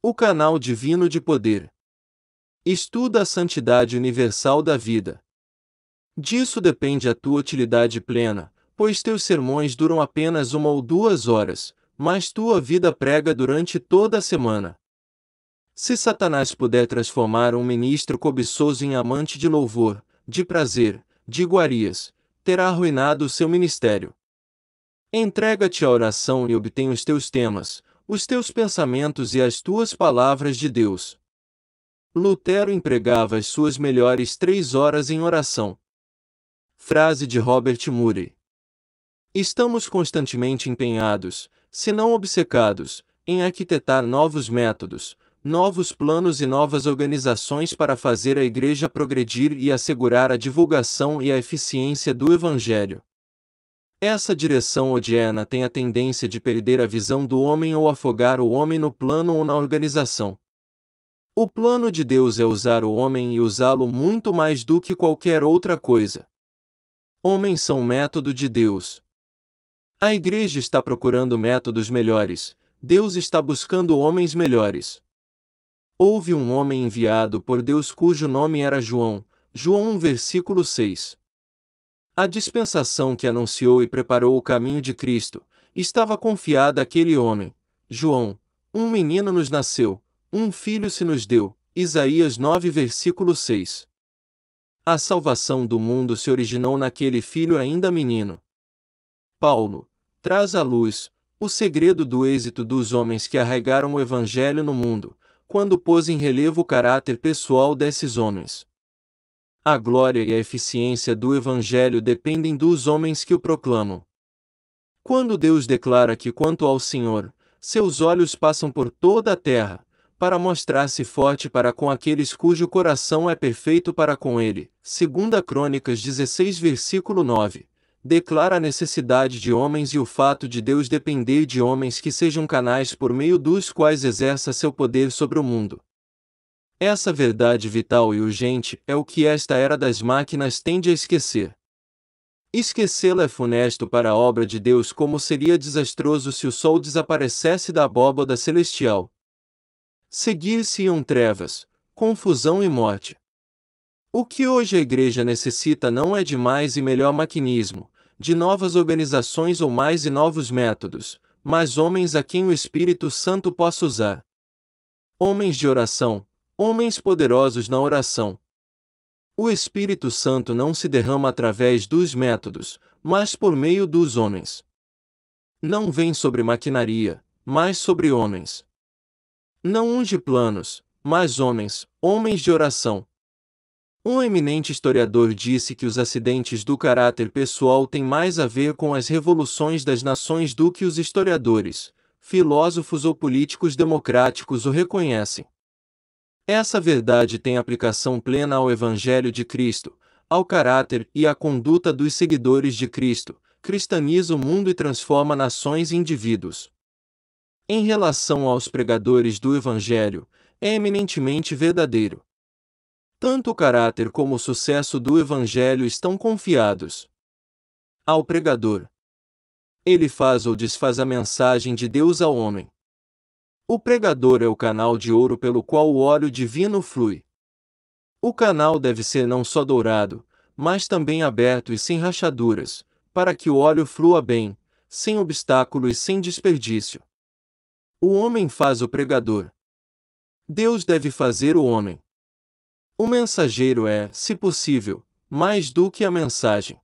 O canal divino de poder. Estuda a santidade universal da vida. Disso depende a tua utilidade plena, pois teus sermões duram apenas 1 ou 2 horas, mas tua vida prega durante toda a semana. Se Satanás puder transformar um ministro cobiçoso em amante de louvor, de prazer, de iguarias, terá arruinado o seu ministério. Entrega-te à oração e obtém os teus temas, os teus pensamentos e as tuas palavras de Deus. Lutero empregava as suas melhores 3 horas em oração. Frase de Robert Murray. Estamos constantemente empenhados, se não obcecados, em arquitetar novos métodos, novos planos e novas organizações para fazer a Igreja progredir e assegurar a divulgação e a eficiência do Evangelho. Essa direção odiana tem a tendência de perder a visão do homem ou afogar o homem no plano ou na organização. O plano de Deus é usar o homem e usá-lo muito mais do que qualquer outra coisa. Homens são método de Deus. A Igreja está procurando métodos melhores, Deus está buscando homens melhores. Houve um homem enviado por Deus cujo nome era João, João 1 versículo 6. A dispensação que anunciou e preparou o caminho de Cristo, estava confiada àquele homem. João, um menino nos nasceu, um filho se nos deu. Isaías 9 versículo 6. A salvação do mundo se originou naquele filho ainda menino. Paulo traz à luz o segredo do êxito dos homens que arraigaram o Evangelho no mundo, quando pôs em relevo o caráter pessoal desses homens. A glória e a eficiência do Evangelho dependem dos homens que o proclamam. Quando Deus declara que, quanto ao Senhor, seus olhos passam por toda a terra, para mostrar-se forte para com aqueles cujo coração é perfeito para com ele, 2 Crônicas 16 versículo 9, declara a necessidade de homens e o fato de Deus depender de homens que sejam canais por meio dos quais exerça seu poder sobre o mundo. Essa verdade vital e urgente é o que esta era das máquinas tende a esquecer. Esquecê-la é funesto para a obra de Deus, como seria desastroso se o sol desaparecesse da abóbada celestial. Seguir-se-iam trevas, confusão e morte. O que hoje a Igreja necessita não é de mais e melhor maquinismo, de novas organizações ou mais e novos métodos, mas homens a quem o Espírito Santo possa usar. Homens de oração, homens poderosos na oração. O Espírito Santo não se derrama através dos métodos, mas por meio dos homens. Não vem sobre maquinaria, mas sobre homens. Não unge planos, mas homens, homens de oração. Um eminente historiador disse que os acidentes do caráter pessoal têm mais a ver com as revoluções das nações do que os historiadores, filósofos ou políticos democráticos o reconhecem. Essa verdade tem aplicação plena ao Evangelho de Cristo, ao caráter e à conduta dos seguidores de Cristo, cristaniza o mundo e transforma nações e indivíduos. Em relação aos pregadores do Evangelho, é eminentemente verdadeiro. Tanto o caráter como o sucesso do Evangelho estão confiados ao pregador. Ele faz ou desfaz a mensagem de Deus ao homem. O pregador é o canal de ouro pelo qual o óleo divino flui. O canal deve ser não só dourado, mas também aberto e sem rachaduras, para que o óleo flua bem, sem obstáculo e sem desperdício. O homem faz o pregador. Deus deve fazer o homem. O mensageiro é, se possível, mais do que a mensagem.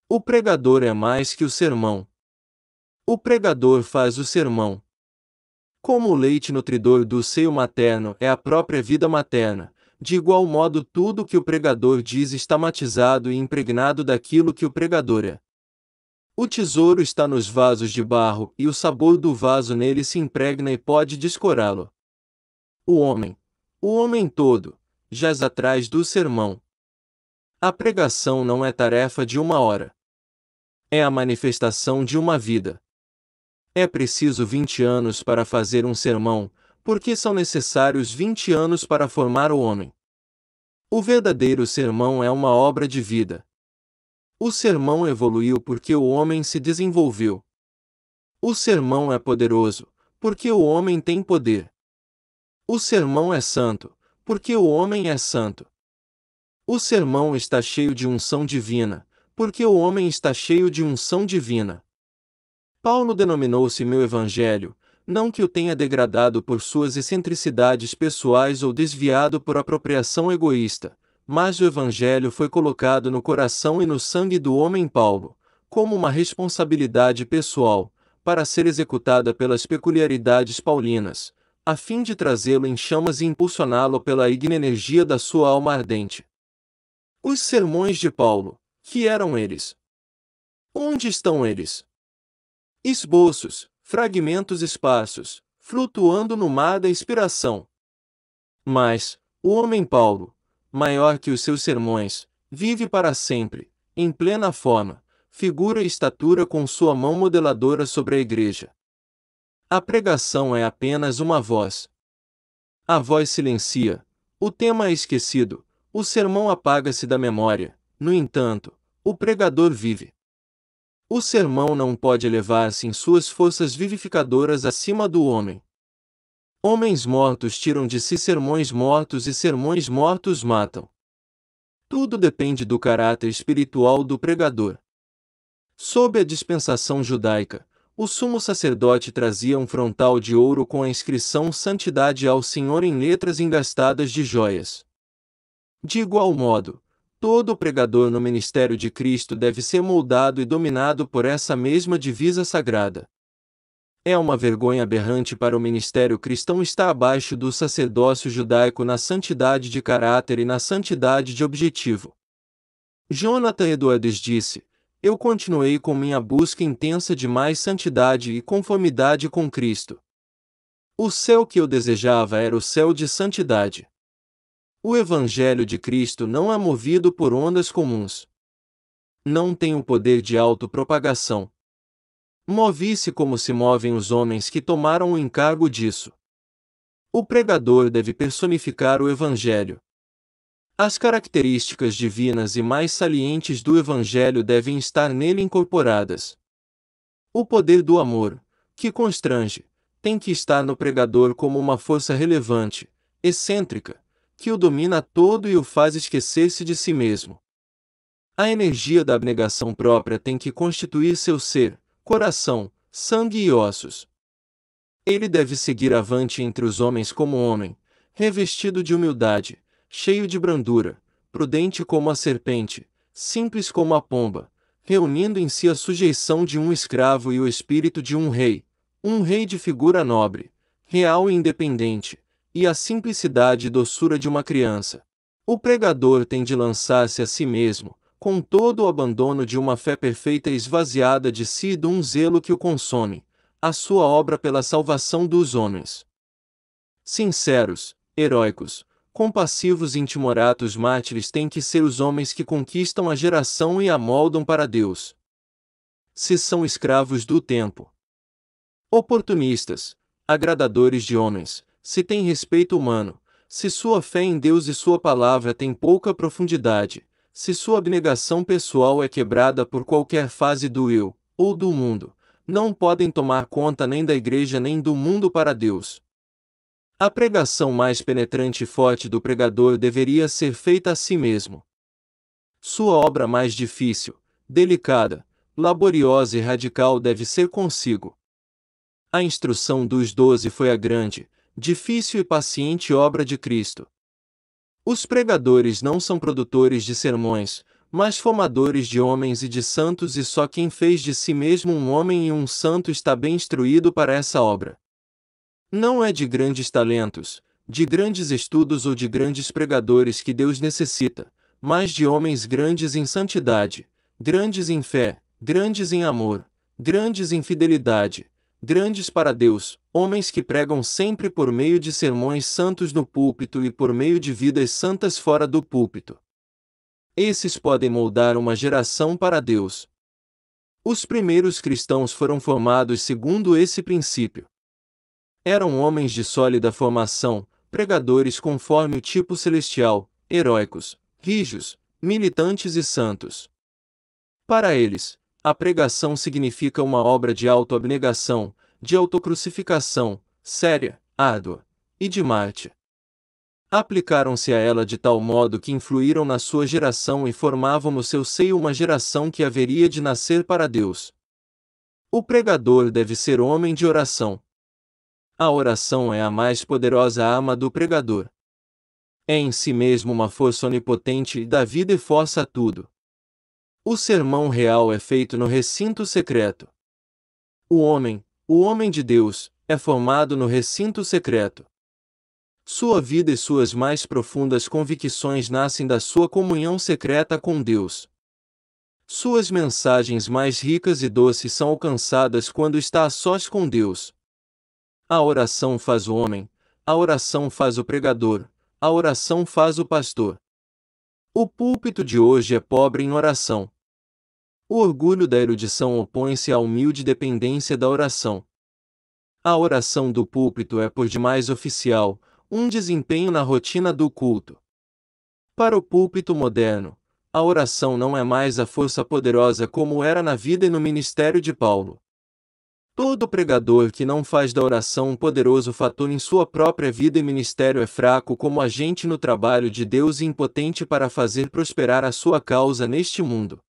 O pregador é mais que o sermão. O pregador faz o sermão. Como o leite nutridor do seio materno é a própria vida materna, de igual modo tudo que o pregador diz está matizado e impregnado daquilo que o pregador é. O tesouro está nos vasos de barro e o sabor do vaso nele se impregna e pode descorá-lo. O homem todo, jaz atrás do sermão. A pregação não é tarefa de 1 hora. É a manifestação de uma vida. É preciso 20 anos para fazer um sermão, porque são necessários 20 anos para formar o homem. O verdadeiro sermão é uma obra de vida. O sermão evoluiu porque o homem se desenvolveu. O sermão é poderoso, porque o homem tem poder. O sermão é santo, porque o homem é santo. O sermão está cheio de unção divina, porque o homem está cheio de unção divina. Paulo denominou-se meu evangelho, não que o tenha degradado por suas excentricidades pessoais ou desviado por apropriação egoísta, mas o evangelho foi colocado no coração e no sangue do homem Paulo, como uma responsabilidade pessoal, para ser executada pelas peculiaridades paulinas, a fim de trazê-lo em chamas e impulsioná-lo pela ígnea energia da sua alma ardente. Os sermões de Paulo, que eram eles? Onde estão eles? Esboços, fragmentos esparsos, flutuando no mar da inspiração. Mas, o homem Paulo, maior que os seus sermões, vive para sempre, em plena forma, figura e estatura com sua mão modeladora sobre a igreja. A pregação é apenas uma voz. A voz silencia, o tema é esquecido, o sermão apaga-se da memória, no entanto, o pregador vive. O sermão não pode elevar-se em suas forças vivificadoras acima do homem. Homens mortos tiram de si sermões mortos e sermões mortos matam. Tudo depende do caráter espiritual do pregador. Sob a dispensação judaica, o sumo sacerdote trazia um frontal de ouro com a inscrição Santidade ao Senhor em letras engastadas de joias. De igual modo, todo pregador no ministério de Cristo deve ser moldado e dominado por essa mesma divisa sagrada. É uma vergonha aberrante para o ministério cristão estar abaixo do sacerdócio judaico na santidade de caráter e na santidade de objetivo. Jonathan Edwards disse: eu continuei com minha busca intensa de mais santidade e conformidade com Cristo. O céu que eu desejava era o céu de santidade. O Evangelho de Cristo não é movido por ondas comuns. Não tem o poder de autopropagação. Move-se como se movem os homens que tomaram o encargo disso. O pregador deve personificar o Evangelho. As características divinas e mais salientes do Evangelho devem estar nele incorporadas. O poder do amor, que constrange, tem que estar no pregador como uma força relevante, excêntrica, que o domina todo e o faz esquecer-se de si mesmo. A energia da abnegação própria tem que constituir seu ser, coração, sangue e ossos. Ele deve seguir avante entre os homens como homem, revestido de humildade, cheio de brandura, prudente como a serpente, simples como a pomba, reunindo em si a sujeição de um escravo e o espírito de um rei de figura nobre, real e independente, e a simplicidade e doçura de uma criança. O pregador tem de lançar-se a si mesmo, com todo o abandono de uma fé perfeita e esvaziada de si e de um zelo que o consome, a sua obra pela salvação dos homens. Sinceros, heróicos, compassivos e intimoratos mártires têm que ser os homens que conquistam a geração e a moldam para Deus. Se são escravos do tempo, oportunistas, agradadores de homens, se têm respeito humano, se sua fé em Deus e sua palavra tem pouca profundidade, se sua abnegação pessoal é quebrada por qualquer fase do eu, ou do mundo, não podem tomar conta nem da igreja nem do mundo para Deus. A pregação mais penetrante e forte do pregador deveria ser feita a si mesmo. Sua obra mais difícil, delicada, laboriosa e radical deve ser consigo. A instrução dos 12 foi a grande, difícil e paciente obra de Cristo. Os pregadores não são produtores de sermões, mas formadores de homens e de santos, e só quem fez de si mesmo um homem e um santo está bem instruído para essa obra. Não é de grandes talentos, de grandes estudos ou de grandes pregadores que Deus necessita, mas de homens grandes em santidade, grandes em fé, grandes em amor, grandes em fidelidade, grandes para Deus, homens que pregam sempre por meio de sermões santos no púlpito e por meio de vidas santas fora do púlpito. Esses podem moldar uma geração para Deus. Os primeiros cristãos foram formados segundo esse princípio. Eram homens de sólida formação, pregadores conforme o tipo celestial, heróicos, rijos, militantes e santos. Para eles, a pregação significa uma obra de autoabnegação, de autocrucificação, séria, árdua, e de Marte. Aplicaram-se a ela de tal modo que influíram na sua geração e formavam no seu seio uma geração que haveria de nascer para Deus. O pregador deve ser homem de oração. A oração é a mais poderosa arma do pregador. É em si mesmo uma força onipotente e dá vida e força a tudo. O sermão real é feito no recinto secreto. O homem de Deus, é formado no recinto secreto. Sua vida e suas mais profundas convicções nascem da sua comunhão secreta com Deus. Suas mensagens mais ricas e doces são alcançadas quando está a sós com Deus. A oração faz o homem, a oração faz o pregador, a oração faz o pastor. O púlpito de hoje é pobre em oração. O orgulho da erudição opõe-se à humilde dependência da oração. A oração do púlpito é por demais oficial, um desempenho na rotina do culto. Para o púlpito moderno, a oração não é mais a força poderosa como era na vida e no ministério de Paulo. Todo pregador que não faz da oração um poderoso fator em sua própria vida e ministério é fraco como agente no trabalho de Deus e impotente para fazer prosperar a sua causa neste mundo.